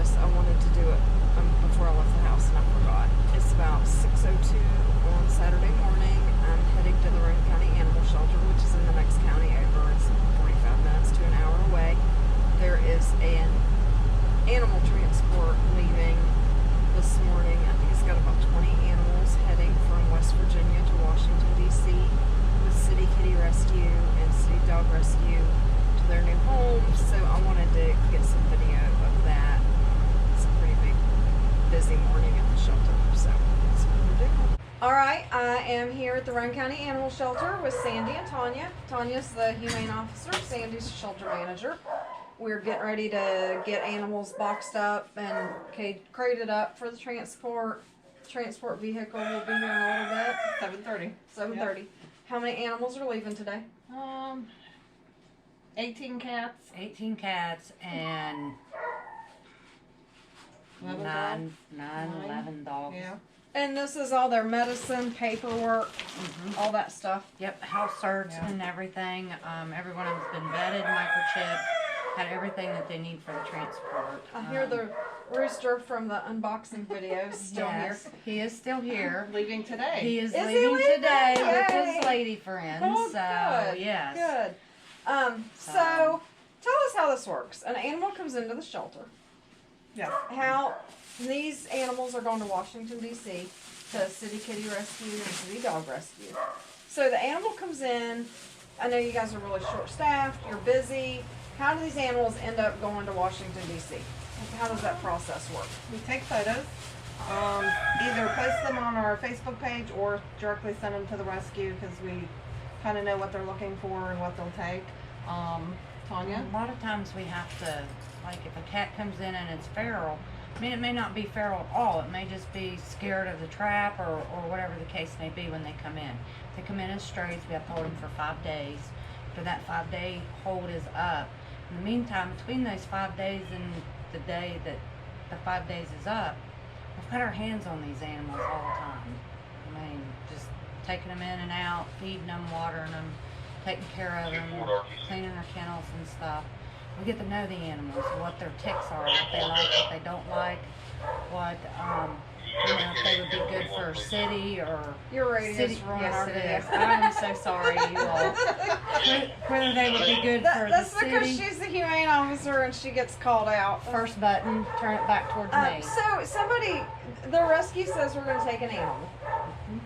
this. I wanted to do it before I left the house and I forgot. It's about 6:02 on Saturday morning. I'm heading to the Roane County Animal Shelter, which is in the next county over. It's 45 minutes to an hour away. There is an animal transport leaving this morning. I think it's got about 20 animals heading from West Virginia to Washington, D.C. with City Kitty Rescue and City Dog Rescue to their new homes. So I wanted to get some video of that. It's a pretty big, busy morning at the shelter. So that's what we're doing. All right, I am here at the Roane County Animal Shelter with Sandy and Tanya. Tanya's the humane officer. Sandy's the shelter manager. We're getting ready to get animals boxed up and crated up for the transport. Transport vehicle will be here in a little bit. 7:30. 7:30. Yep. How many animals are leaving today? 18 cats. 18 cats and 11 dogs. Yeah. And this is all their medicine, paperwork, all that stuff. Yep, health certs and everything. Everyone has been vetted, microchipped, had everything that they need for the transport. I hear the rooster from the unboxing video is still yes, here. he is still here. Leaving today. He is Is he leaving leaving? today with Yay. his lady friends. Oh, so good. yes. Good. So tell us how this works. An animal comes into the shelter. Yeah. How these animals are going to Washington, D.C. to City Kitty Rescue and City Dog Rescue. So the animal comes in. I know you guys are really short-staffed. You're busy. How do these animals end up going to Washington, D.C.? How does that process work? We take photos, either post them on our Facebook page or directly send them to the rescue because we kind of know what they're looking for and what they'll take. Tanya? A lot of times we have to, like if a cat comes in and it's feral, I mean it may not be feral at all, it may just be scared of the trap or whatever the case may be when they come in. If they come in as strays, we have to hold them for 5 days. After that 5-day hold is up, in the meantime, between those 5 days and the day that the 5 days is up, we've got our hands on these animals all the time. I mean, just taking them in and out, feeding them, watering them, taking care of them, cleaning their kennels and stuff. We get to know the animals, what their ticks are, what they like, what they don't like, what, if they would be good for a city or... Your radio's city. ruining Yes, our it video. is. I'm so sorry, you all. Whether they would be good for the That's because city. she's the humane officer and she gets called out. First button, turn it back towards me. So the rescue says we're going to take an animal,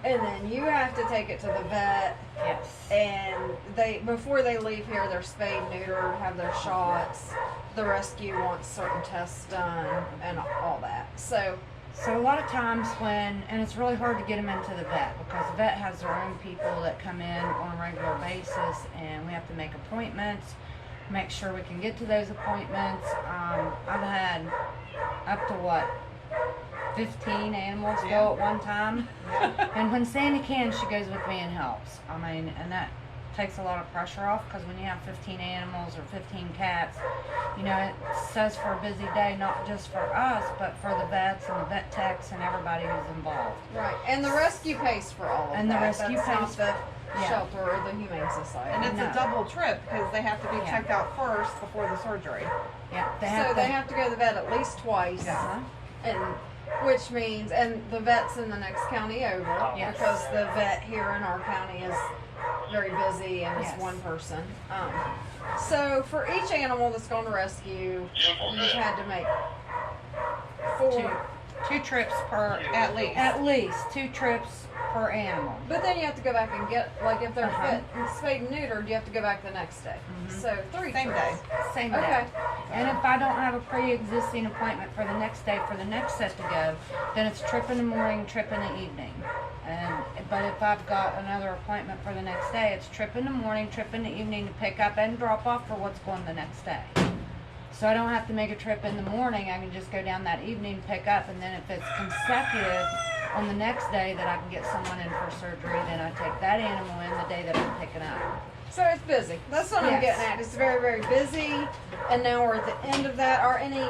and then you have to take it to the vet. Yes. And before they leave here, they're spayed, neutered, have their shots. The rescue wants certain tests done and all that. So a lot of times and it's really hard to get them into the vet because the vet has their own people that come in on a regular basis and we have to make appointments, make sure we can get to those appointments. I've had up to 15 animals go at one time. And when Sandy can, she goes with me and helps. I mean, and that takes a lot of pressure off because when you have 15 animals or 15 cats, you know, it says for a busy day, not just for us, but for the vets and the vet techs and everybody who's involved. right, and the rescue pays for all of that. And the rescue That's not pays the yeah. shelter or the Humane Society. And it's No. a double trip because they have to be Yeah. checked out first before the surgery. Yeah, They have to go to the vet at least twice. Uh-huh. And which means, and the vet's in the next county over Yes. because the vet here in our county is very busy and it's Yes. one person. So for each animal that's going to rescue, you've had to make two trips per, at least 2 trips per animal. But then you have to go back and get, like if they're Uh-huh. spayed and neutered, you have to go back the next day. So 3 Same trips. day. Same Okay. day. And if I don't have a pre-existing appointment for the next day for the next set to go, then it's trip in the morning, trip in the evening. But if I've got another appointment for the next day, it's trip in the morning, trip in the evening to pick up and drop off for what's going the next day. So I don't have to make a trip in the morning. I can just go down that evening, pick up, and then if it's consecutive on the next day that I can get someone in for surgery, then I take that animal in the day that I'm picking up. So it's busy. That's what I'm Yes. getting at. It's very, very busy. And now we're at the end of that. Are any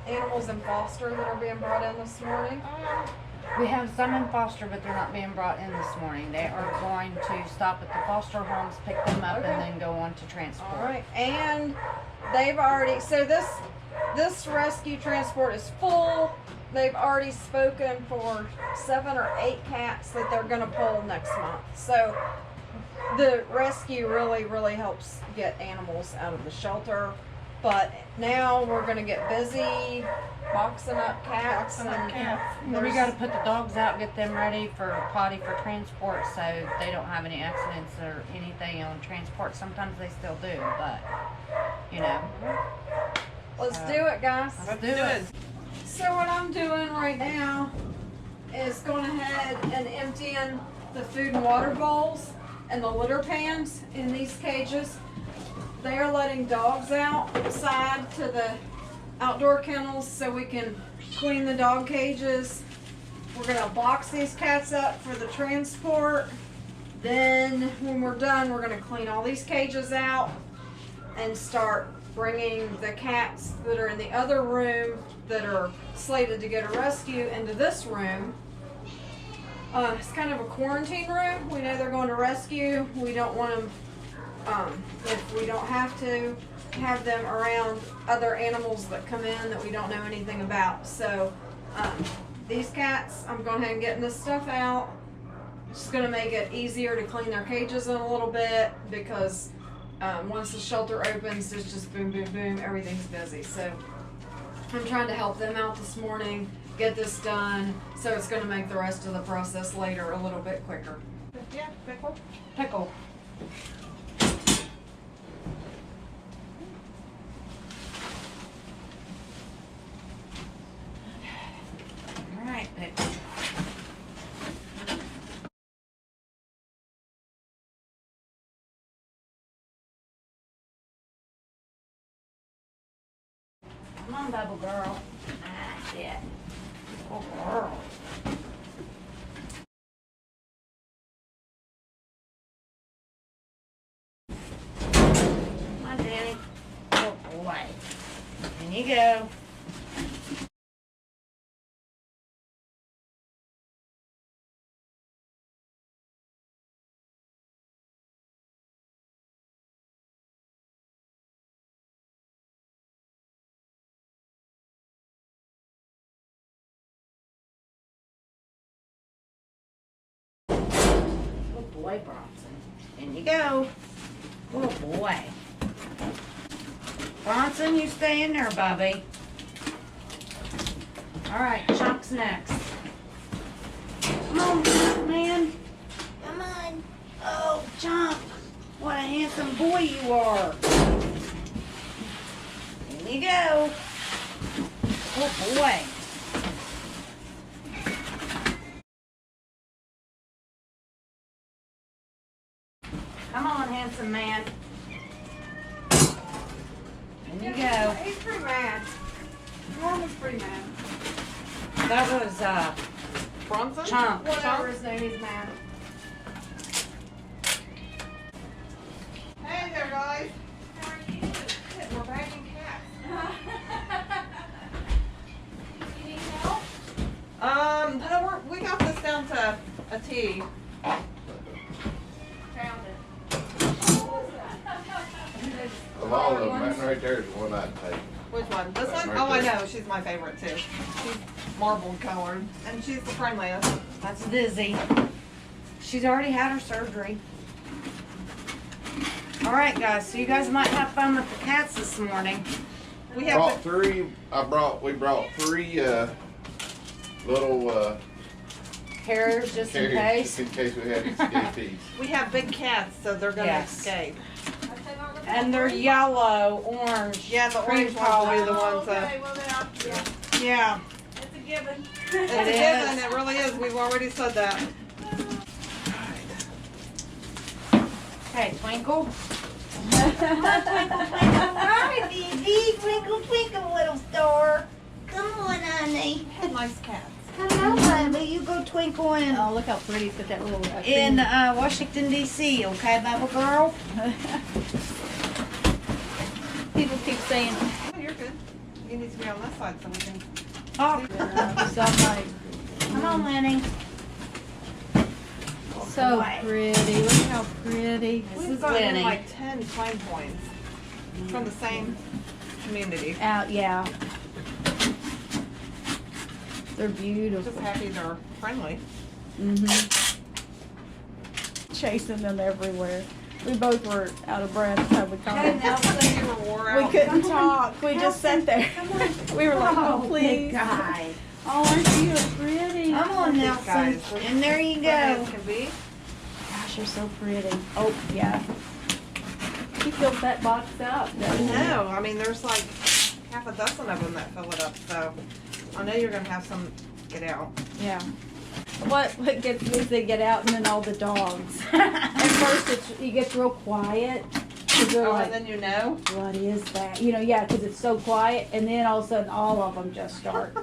animals in foster that are being brought in this morning? We have some in foster, but they're not being brought in this morning. They are going to stop at the foster homes, pick them up, Okay. and then go on to transport. All right, and they've already, so this rescue transport is full. They've already spoken for 7 or 8 cats that they're gonna pull next month. So the rescue really helps get animals out of the shelter. But now we're gonna get busy boxing up cats. Then we got to put the dogs out, get them ready for potty for transport, so they don't have any accidents or anything on transport. Sometimes they still do, but you know. Let's do it, guys. Let's do it. So what I'm doing right now is going ahead and emptying the food and water bowls and the litter pans in these cages. They are letting dogs outside to the outdoor kennels so we can clean the dog cages. We're gonna box these cats up for the transport. Then when we're done, we're gonna clean all these cages out and start bringing the cats that are in the other room that are slated to get a rescue into this room. It's kind of a quarantine room. We know they're going to rescue. We don't want them, if we don't have to, have them around other animals that come in that we don't know anything about. So these cats, I'm going ahead and getting this stuff out. Just going to make it easier to clean their cages in a little bit because once the shelter opens, it's just boom, boom, boom, everything's busy. So I'm trying to help them out this morning, get this done, so it's going to make the rest of the process later a little bit quicker. Yeah, pickle. Pickle. All right, Pickle. Come on, Bubble Girl. Ah, shit. Oh, girl. Come on, Danny. Oh, boy. In you go. Good boy, Bronson. In you go. Good boy. Bronson, you stay in there, Bubby. All right, Chunk's next. Come on, Chunk, man. Come on. Oh, Chunk. What a handsome boy you are. In you go. Good boy. Come on, handsome man. In you go. He's pretty mad. Norman's pretty mad. That was, Bronson? Chunk. Whatever his name, he's mad. Hey there, guys. How are you? Good. We're bagging cats. You need help? No, we got this down to a T. Found it. Of all of them, that right there is the one I'd take. Which one? This That one? right Oh, I there. know. She's my favorite too. She's marbled colored, and she's the friendliest. That's Dizzy. She's already had her surgery. All right, guys. So you guys might have fun with the cats this morning. We have Brought three, we brought three, little, Carriers just in carriers, case. in case we had escapees. we have big cats, so they're gonna Yes. escape. And they're yellow, orange. Yeah, the cream orange ones will be the color. ones that. well they are, yeah, Yeah, it's a given. it's It a given. is. It really is. We've already said that. Hey, Twinkle. Hi, baby. Twinkle, twinkle, little star. Come on, honey. Nice cats. Hello, baby. You go twinkle in. Oh, look how pretty it's got that little In Washington, D.C., okay, Bubble Girl? people keep saying, Oh, you're good. You need to be on this side so we can. Oh, so I'm like, Come on, Lenny. So boy. pretty. Look how pretty. This We've is gotten Lenny. like 10 flame points from the same community. Out, yeah. They're Just beautiful. happy they're friendly. Chasing them everywhere. We both were out of breath, so we Hey, couldn't. Nelson, you were wore We out. couldn't talk. We just sat there. We were like, oh, please. Guy. Oh, aren't you pretty? Come on, Nelson. guys. And there you Friendly as go. can be. Gosh, you're so pretty. Oh, yeah. He fills that box up. doesn't he? No, I mean, there's like half a dozen of them that fill it up, so I know you're gonna have some get out. Yeah. What gets me is they get out and then all the dogs. At first it gets real quiet. 'Cause they're Oh, like, and then you know. what is that? You know, yeah, because it's so quiet. And then all of a sudden all of them just start,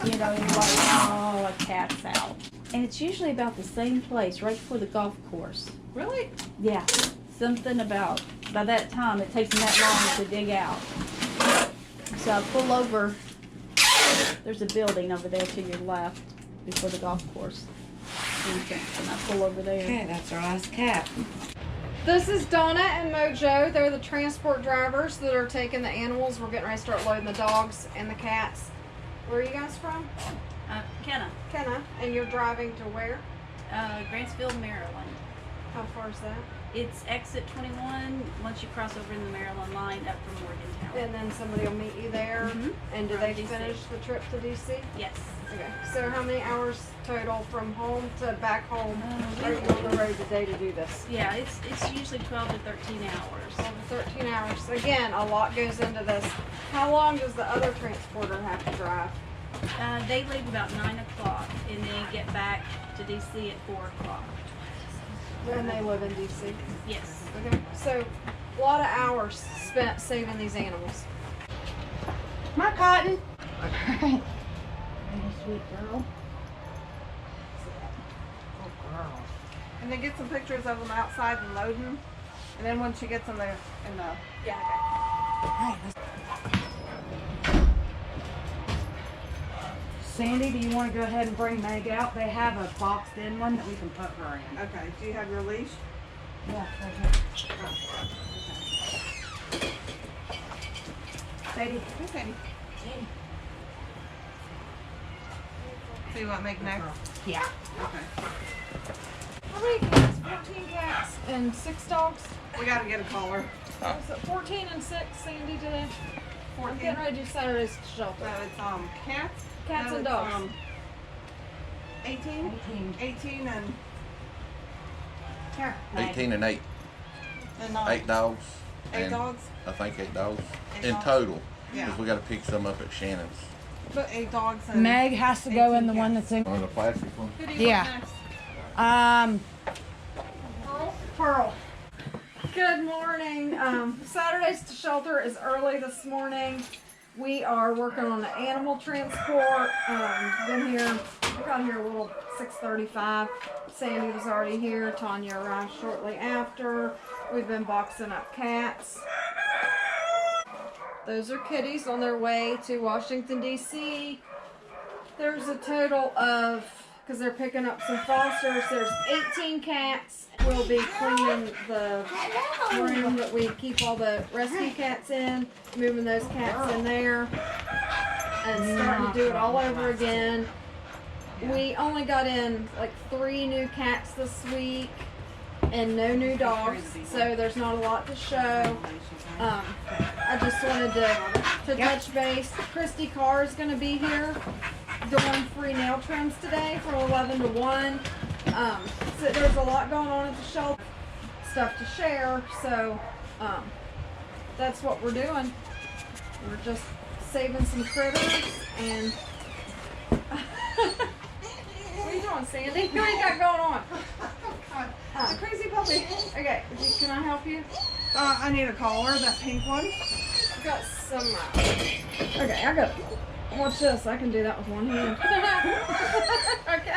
you know, you're like, oh, a cat's out. And it's usually about the same place, right before the golf course. Really? Yeah, something about, by that time, it takes them that long to dig out. So I pull over, there's a building over there to your left, before the golf course entrance, and I pull over there. Okay, that's our last cat. This is Donna and Mojo. They're the transport drivers that are taking the animals. We're getting ready to start loading the dogs and the cats. Where are you guys from? Kenna, Kenna. And you're driving to where? Grantsville, Maryland. How far is that? It's exit 21, once you cross over in the Maryland line up from Morgantown. And then somebody will meet you there. Mhm. And do From they DC. finish the trip to DC? Yes. Okay. So how many hours total from home to back home Uh, are you on the road today to do this? Yeah, it's usually 12 to 13 hours. 12 to 13 hours. Again, a lot goes into this. How long does the other transporter have to drive? They leave about 9 o'clock and they get back to DC at 4 o'clock. And they live in DC. Yes. Okay. So a lot of hours spent saving these animals. My cotton. Really sweet girl. And then get some pictures of them outside and load them. And then once you get them there in the Sandy, do you want to go ahead and bring Meg out? They have a boxed in one that we can put her in. Okay. Do you have your leash? Yeah, right here. Sadie. Hey, Sadie. See what make next? Yeah. Okay. How many cats? 14 cats and 6 dogs? We gotta get a collar. Was it 14 and 6, Sandy, today? 14. I'm getting ready to do Saturday's shelter. So it's cats? Cats and dogs. 18? 18 and... Here. 18 and 8. And 8 dogs. 8 and dogs? I think 8 dogs. 8 in dogs. total. Yeah. Because we got to pick some up at Shannon's. But 8 dogs and... Meg has to go in the one that's in. On the plastic one? Who do you Yeah. want next? Pearl. Good morning. Saturday's to shelter is early this morning. We are working on the animal transport. Been here, we got here a little 6:35. Sandy was already here. Tanya arrived shortly after. We've been boxing up cats. Those are kitties on their way to Washington, D.C. There's a total of, because they're picking up some fosters, there's 18 cats. We'll be cleaning the room that we keep all the rescue cats in, moving those cats in there, and starting to do it all over again. We only got in like 3 new cats this week and no new dogs, so there's not a lot to show. I just wanted to touch base. Christy Carr is going to be here doing free nail trims today from 11 to 1. So there's a lot going on at the shelter, stuff to share, so that's what we're doing. We're just saving some critters and what are you doing, Sandy? What do you got going on? The crazy puppy. Okay, can I help you? I need a collar, that pink one. I got some, okay, I got, watch this, I can do that with one hand. Okay.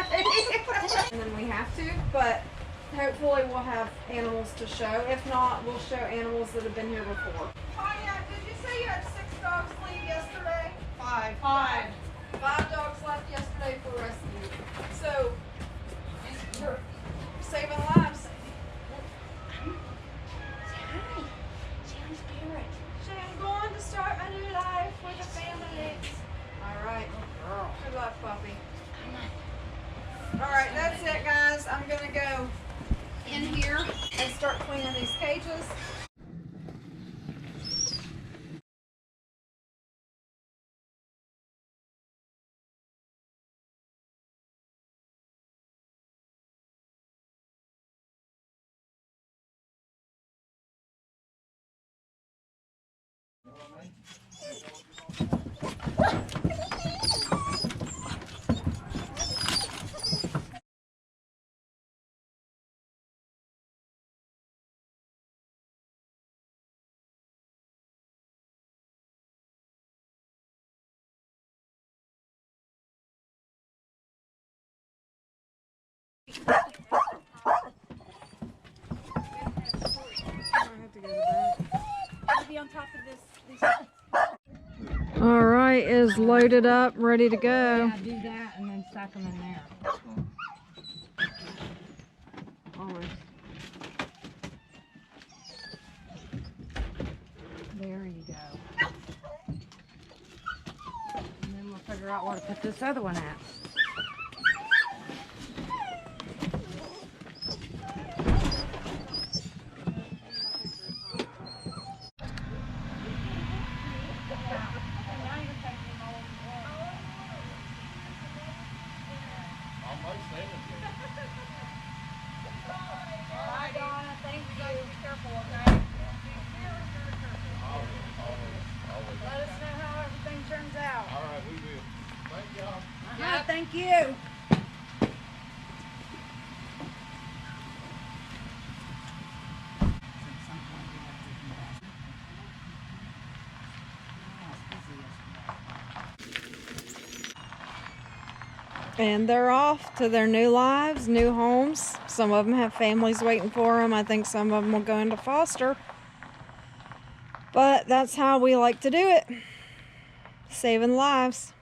And then we have to, but hopefully we'll have animals to show. If not, we'll show animals that have been here before. Tanya, did you say you had 6 dogs leave yesterday? 5. 5 dogs left yesterday for rescue. So, you're saving lives. Hi. Jim Spirit. I'm going to start a new life with a family. All right. Good luck, puppy. All right, that's it, guys. I'm gonna go in here and start cleaning these cages. Be on top of this. All right, is loaded up, ready to go. Yeah, do that and then stack them in there. Almost. There you go. And then we'll figure out where to put this other one at. Let us know how everything turns out. All right, we will. Thank y'all. Yeah, thank you. And they're off to their new lives, new homes. Some of them have families waiting for them. I think some of them will go into foster. But that's how we like to do it. Saving lives.